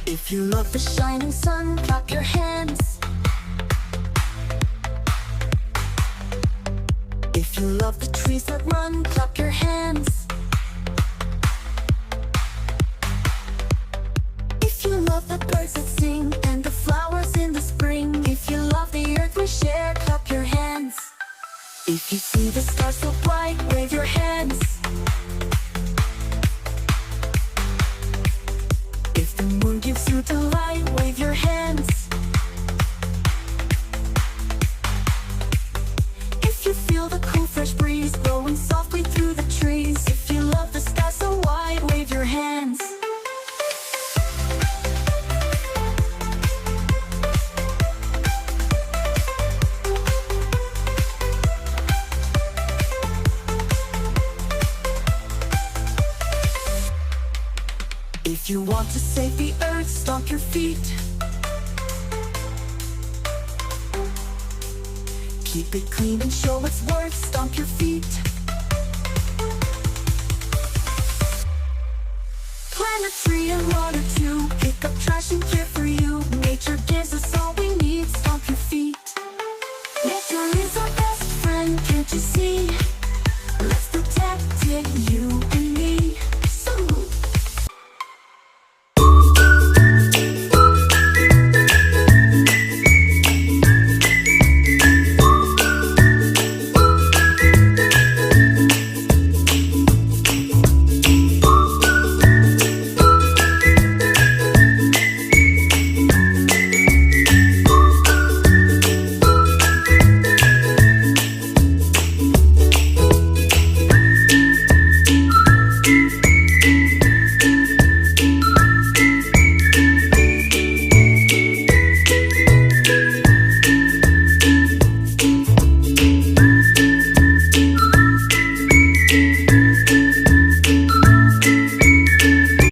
If you love the shining sun, clap your hands. If you love the trees that run, clap your hands. If you love the birds that sing and the flowers in the spring, if you love the earth we share, clap your hands. If you see the stars so bright, wave your hands. If the moon gives you delight, wave your hands. If you feel the cool fresh breeze blowing softly through the trees, if you love the sky so wide, wave your hands. If you want to save the earth, stomp your feet. Keep it clean and show its worth, stomp your feet. Plant a tree and water too. Pick up trash and care for you. Nature gives us all we